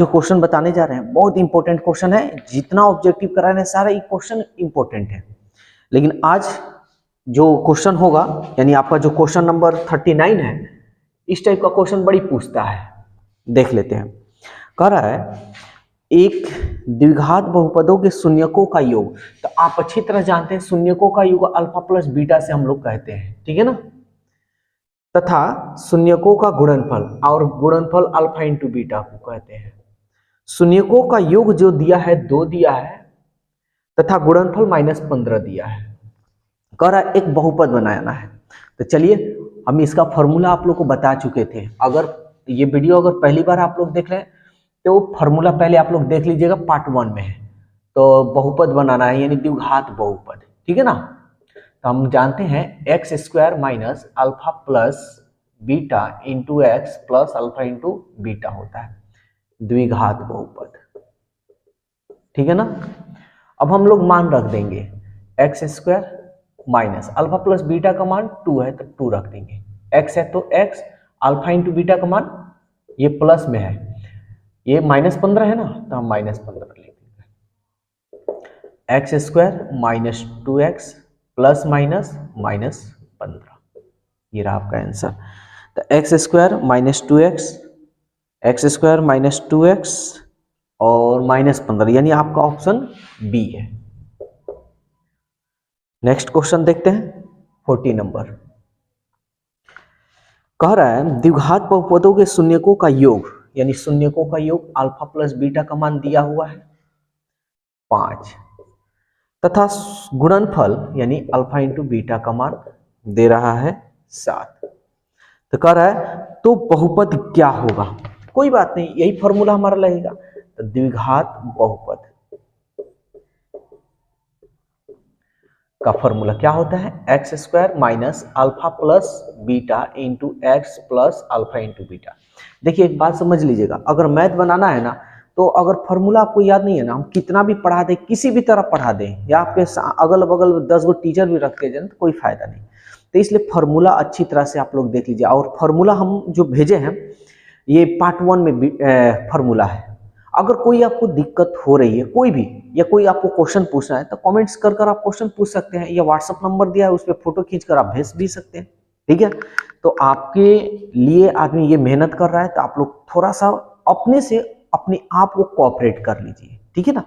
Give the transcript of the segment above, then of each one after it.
जो क्वेश्चन बताने जा रहे हैं बहुत इंपॉर्टेंट क्वेश्चन है। जितना ऑब्जेक्टिव करा रहे हैं सारा ये क्वेश्चन इंपॉर्टेंट है। लेकिन आज जो क्वेश्चन होगा यानी आपका जो क्वेश्चन नंबर 39 है, इस टाइप का क्वेश्चन बड़ी पूछता है। देख लेते हैं। कह रहा है एक द्विघात बहुपदों के शून्यकों का योग। तो आप अच्छी तरह जानते हैं शून्यकों का योग अल्फा प्लस बीटा से हम लोग कहते हैं, ठीक है ना। तथा शून्यकों का गुणनफल, और गुणनफल अल्फा इंटू बीटा को कहते हैं। शून्यकों का योग जो दिया है 2 दिया है तथा गुणनफल -15 दिया है। कह रहा है एक बहुपद बनाना है। तो चलिए हम इसका फॉर्मूला आप लोग को बता चुके थे। अगर ये वीडियो अगर पहली बार आप लोग देख रहे हैं तो फॉर्मूला पहले आप लोग देख लीजिएगा, पार्ट 1 में है। तो बहुपद बनाना है यानी द्विघात बहुपद, ठीक है ना। तो हम जानते हैं x square minus alpha plus beta into x plus alpha into beta होता है द्विघात बहुपद, ठीक है ना। अब हम लोग मान रख देंगे x square minus alpha plus beta का मान 2 है तो 2 रख देंगे। एक्स है तो एक्स, अल्फा इंटू बीटा का मान ये प्लस में है, ये -15 है ना, तो हम -15 लिख देंगे। X square minus 2x plus minus -15, ये रहा आपका आंसर। तो x square minus 2x, x square minus 2x और -15, यानी आपका ऑप्शन बी है। नेक्स्ट क्वेश्चन देखते हैं 40 नंबर। कह रहा है द्विघात बहुपदों के शून्यकों का योग, यानी शून्यकों का योग अल्फा प्लस बीटा का मान दिया हुआ है 5 तथा गुणनफल यानी अल्फा इंटू बीटा का मान दे रहा है 7। तो कह रहा है तो बहुपद क्या होगा। कोई बात नहीं, यही फॉर्मूला हमारा लगेगा। तो द्विघात बहुपद का फॉर्मूला क्या होता है, x square minus alpha plus beta into x plus alpha into beta. देखिए एक बात समझ लीजिएगा, अगर मैथ बनाना है ना तो अगर फॉर्मूला आपको याद नहीं है ना, हम कितना भी पढ़ा दें, किसी भी तरह पढ़ा दें, या आपके अगल बगल 10 गो टीचर भी रख के जाए तो कोई फायदा नहीं। तो इसलिए फॉर्मूला अच्छी तरह से आप लोग देख लीजिए। और फॉर्मूला हम जो भेजे हैं ये पार्ट 1 में फॉर्मूला है। अगर कोई आपको दिक्कत हो रही है कोई भी, या कोई आपको क्वेश्चन पूछना है तो कमेंट्स कर आप क्वेश्चन पूछ सकते हैं, या व्हाट्सएप नंबर दिया है उस पर फोटो खींचकर आप भेज भी सकते हैं, ठीक है। तो आपके लिए आदमी ये मेहनत कर रहा है तो आप लोग थोड़ा सा अपने से अपने आप को कोऑपरेट कर लीजिए, ठीक है ना।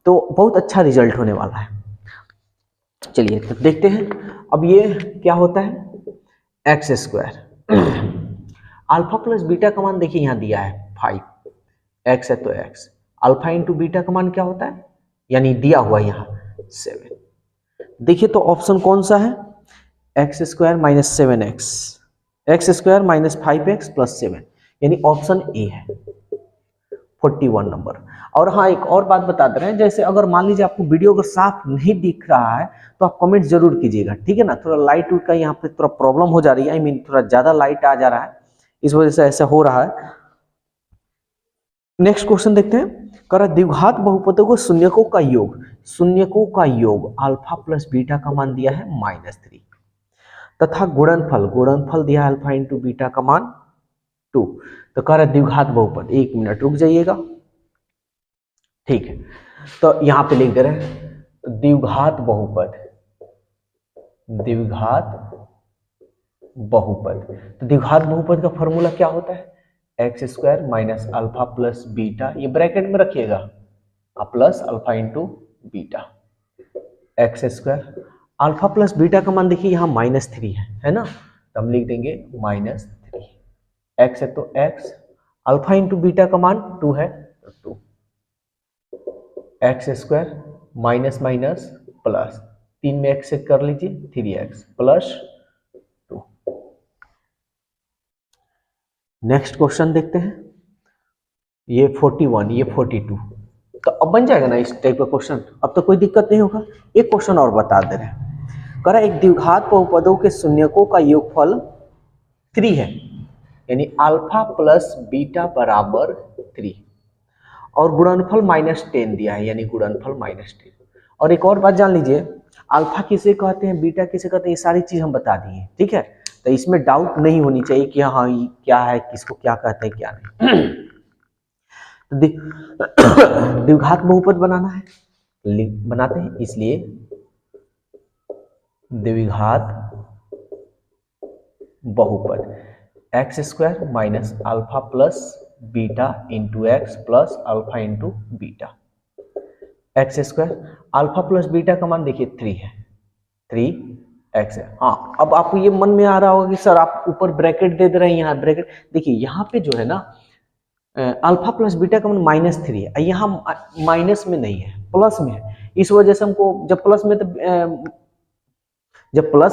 तो बहुत अच्छा रिजल्ट होने वाला है। चलिए तो देखते हैं। अब ये क्या होता है, x square alpha plus beta का मान देखिए यहाँ दिया है 5, एक्स है तो एक्स, अल्फा इंटू बीटा का मान क्या होता है, यानी दिया हुआ यहाँ 7। देखिए तो ऑप्शन कौन सा है, x square minus 7x, x square minus 5x plus 7, यानी ऑप्शन ए है 41 नंबर। और हाँ एक और बात बता दे रहे हैं, जैसे अगर मान लीजिए आपको वीडियो अगर साफ नहीं दिख रहा है तो आप कमेंट जरूर कीजिएगा, ठीक है ना। थोड़ा लाइट का यहाँ पे थोड़ा प्रॉब्लम हो जा रही है, आई मीन थोड़ा ज्यादा लाइट आ जा रहा है, इस वजह से ऐसा हो रहा है। नेक्स्ट क्वेश्चन देखते हैं। कह रहा द्विघात बहुपदों को शून्यकों का योग, शून्यकों का योग अल्फा प्लस बीटा का मान दिया है -3 तथा गुणनफल, गुणनफल दिया अल्फा इंटू बीटा का मान 2। तो कह रहा द्विघात बहुपद, 1 मिनट रुक जाइएगा, ठीक है। तो यहां पे लिख दे रहे हैं द्विघात बहुपद, द्विघात बहुपद। तो द्विघात बहुपद का फॉर्मूला क्या होता है, x square minus alpha plus beta, ये ब्रैकेट में रखिएगा, plus alpha into beta, x square alpha plus beta का मान देखिए यहाँ -3 है ना, तो हम लिख देंगे -3। एक्स है तो एक्स, अल्फा इंटू बीटा का मान 2 है तो 2, x square minus minus plus, 3 में एक्स से कर लीजिए 3x प्लस 2। नेक्स्ट क्वेश्चन देखते हैं, ये 41, ये 42। तो अब बन जाएगा ना इस टाइप का क्वेश्चन, अब तो कोई दिक्कत नहीं होगा। एक क्वेश्चन और बता दे रहे हैं, कह रहा है एक द्विघात बहुपदों के शून्यकों का योगफल 3 है, यानी अल्फा प्लस बीटा बराबर 3 और गुणनफल -10 दिया है, यानी गुणनफल -10। और एक और बात जान लीजिए, अल्फा किसे कहते हैं, बीटा किसे कहते हैं, ये सारी चीज हम बता दिए, ठीक है। तो इसमें डाउट नहीं होनी चाहिए कि हाँ ये क्या है, किसको क्या कहते हैं क्या नहीं। तो द्विघात बहुपद बनाना है, बनाते हैं, इसलिए द्विघात बहुपद x square minus alpha plus beta into x plus alpha into beta. X square alpha plus beta का मान देखिए 3 है, 3x है। हाँ, अब आपको ये मन में आ रहा होगा कि सर आप ऊपर ब्रैकेट दे रहे हैं, यहाँ ब्रैकेट देखिए, यहाँ पे जो है ना अल्फा प्लस बीटा का मान -3 है, यहाँ माइनस में नहीं है, प्लस में है। इस वजह से हमको जब प्लस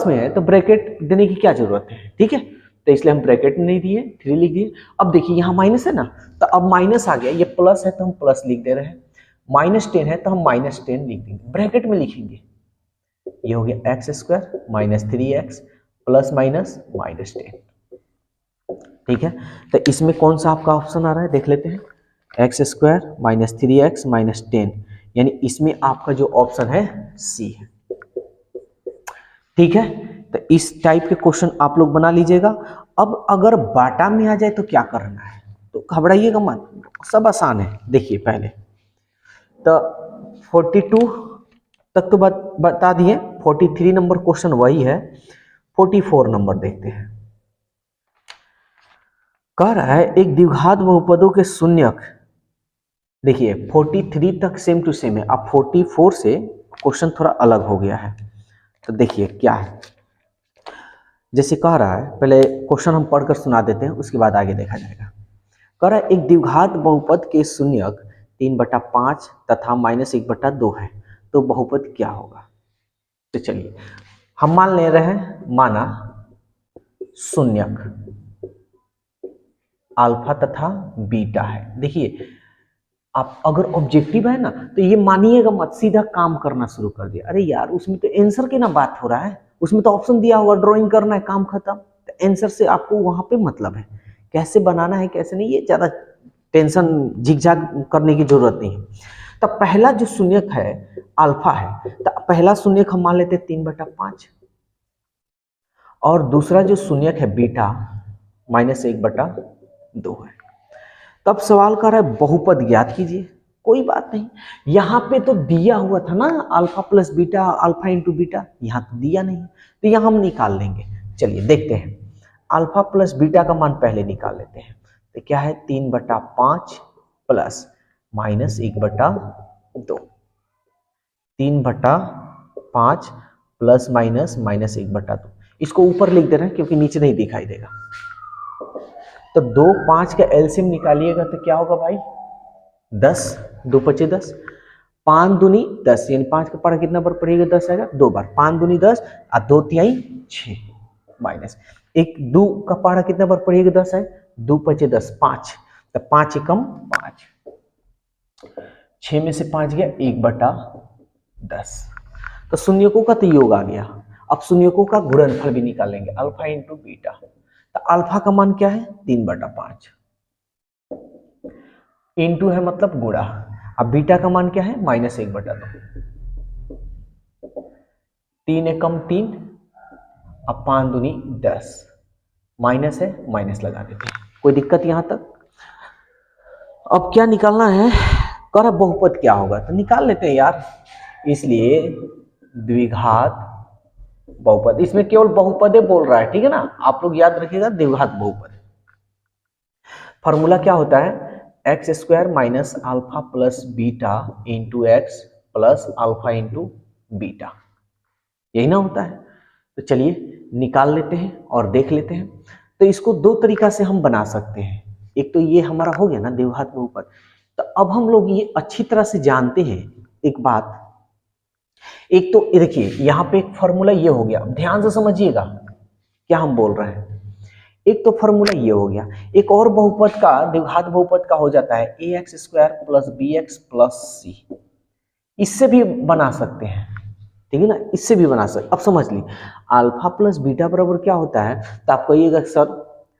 में है तो ब्रैकेट देने की क्या जरूरत है, ठीक है, तो इसलिए हम ब्रैकेट नहीं दिए, 3 लिख दिए। अब देखिए यहाँ माइनस है ना, तो अब माइनस आ गया, ये प्लस है तो हम प्लस लिख दे रहे हैं, -10 है तो हम -10 लिख देंगे, ब्रैकेट में लिखेंगे। ये हो गया x square minus 3x plus minus -10, ठीक है। तो इसमें कौन सा आपका ऑप्शन आ रहा है देख लेते हैं, x square minus 3x minus 10, यानी इसमें आपका जो ऑप्शन है सी है, ठीक है। तो इस टाइप के क्वेश्चन आप लोग बना लीजिएगा। अब अगर बाटा में आ जाए तो क्या करना है, तो घबराइएगा मत, सब आसान है। देखिए पहले तो 42 तक तो बता दिए, 43 नंबर क्वेश्चन वही है, 44 नंबर देखते हैं। कह रहा है एक द्विघात बहुपदों के शून्यक, देखिए 43 तक सेम टू सेम है, अब 44 से क्वेश्चन थोड़ा अलग हो गया है। तो देखिए क्या है, जैसे कह रहा है, पहले क्वेश्चन हम पढ़कर सुना देते हैं, उसके बाद आगे देखा जाएगा। कह रहा है एक द्विघात बहुपद के शून्यक 3/5 तथा -1/2 है, तो बहुपद क्या होगा। तो चलिए हम मान ले रहे हैं, माना शून्यक अल्फा तथा बीटा है। देखिए आप अगर ऑब्जेक्टिव है ना तो ये मानिएगा मत, सीधा काम करना शुरू कर दिया, अरे यार उसमें तो आंसर की ना बात हो रहा है, उसमें तो ऑप्शन दिया हुआ, ड्राइंग करना है, काम खत्म। तो आंसर से आपको वहां पे मतलब है, कैसे बनाना है कैसे नहीं, ये ज्यादा टेंशन झिकझाक करने की जरूरत नहीं है। तो पहला जो शून्यक है अल्फा है, तो पहला शून्यक हम मान लेते हैं 3/5, और दूसरा जो शून्यक है बीटा -1/2 है। तब सवाल कर रहा है बहुपद ज्ञात कीजिए, कोई बात नहीं, यहाँ पे तो दिया हुआ था ना alpha plus beta, alpha into beta, यहाँ तो दिया नहीं, तो यहाँ हम निकाल लेंगे। चलिए देखते हैं, अल्फा प्लस बीटा का मान पहले निकाल लेते हैं। तो क्या है 3/5 प्लस -1/2, 3/5 प्लस -1/2, इसको ऊपर लिख दे रहे हैं क्योंकि नीचे नहीं दिखाई देगा। तो 2 5 का एलसीएम निकालिएगा तो क्या होगा भाई 10, 2 × 5 = 10, 5 दूनी 10, यानी 5 का पढ़ा कितना बार पढ़िएगा 10 आएगा 2 बार, 5 दूनी 10 और 2 तिहाई 6 माइनस 1, 2 का पढ़ा कितना बार पढ़िएगा 10 है, 2 × 5 = 10, 5, तो 5 एकम 5, 6 में से 5 गया 1/10। तो शून्यकों का तो योग आ गया। अब शून्यकों का गुणनफल भी निकाल लेंगे, अल्फा इंटू बीटा। तो अल्फा का मान क्या है 3/5, इंटू है मतलब गुणा, अब बीटा का मान क्या है -1/2, 3 एकम 3, अब 5 दूनी 10, माइनस है माइनस लगा देते हैं, कोई दिक्कत यहां तक। अब क्या निकालना है, कर बहुपद क्या होगा, तो निकाल लेते हैं यार, इसलिए द्विघात बहुपद, इसमें केवल बहुपदे बोल रहा है, ठीक है ना, आप लोग याद रखिएगा द्विघात बहुपद। फॉर्मूला क्या होता है, x square minus alpha plus beta into x plus alpha into beta, यही ना होता है। तो चलिए निकाल लेते हैं और देख लेते हैं। तो इसको दो तरीका से हम बना सकते हैं, एक तो ये हमारा हो गया ना द्विघात बहुपद। तो अब हम लोग ये अच्छी तरह से जानते हैं एक बात, एक तो देखिए यहाँ पे एक फॉर्मूला ये हो गया, ध्यान से समझिएगा क्या हम बोल रहे हैं। एक तो फॉर्मूला ये हो गया, एक और बहुपद का, द्विघात बहुपद का हो जाता है ax² + bx + c, इससे भी बना सकते हैं, ठीक है ना, इससे भी बना सकते। अब समझ ली अल्फा प्लस बीटा बराबर क्या होता है, तो आप कहिएगा सर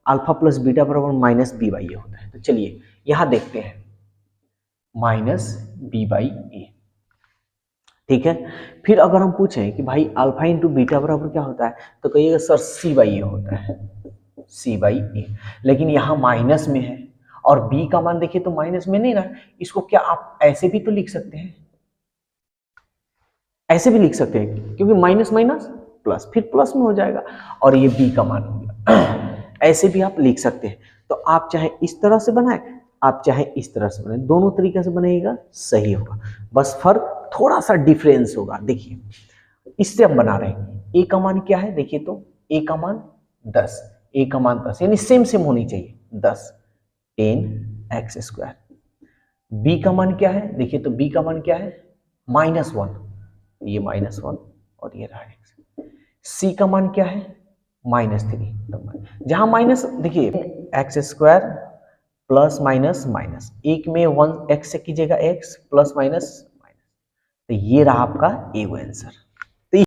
अल्फा प्लस बीटा बराबर -b/a होता है। तो चलिए यहां देखते हैं -b/a, ठीक है। फिर अगर हम पूछें कि भाई अल्फा इंटू बीटा बराबर क्या होता है, तो कहिएगा सर c/a होता है, c/a, लेकिन यहाँ माइनस में है और b का मान देखिए तो माइनस में नहीं ना, इसको क्या आप ऐसे भी तो लिख सकते हैं, ऐसे भी लिख सकते हैं क्योंकि माइनस माइनस प्लस, फिर प्लस में हो जाएगा और ये b का मान हो गया। ऐसे भी आप लिख सकते हैं। तो आप चाहे इस तरह से बनाए, आप चाहे इस तरह से बनाए, दोनों तरीके से बनेगा सही होगा, बस फर्क थोड़ा सा डिफरेंस होगा। देखिए इससे हम बना रहे हैं, a का मान क्या है देखिए तो a का मान 10, a का मान 10 यानी सेम सेम होनी चाहिए 10 10x²। b का मान क्या है देखिए तो b का मान क्या है -1, ये -1 और ये रहा x। c का मान क्या है -3, जहां माइनस देखिए x² प्लस माइनस माइनस, एक में 1 x से कीजिएगा x प्लस माइनस माइनस, तो ये रहा आपका ए आंसर।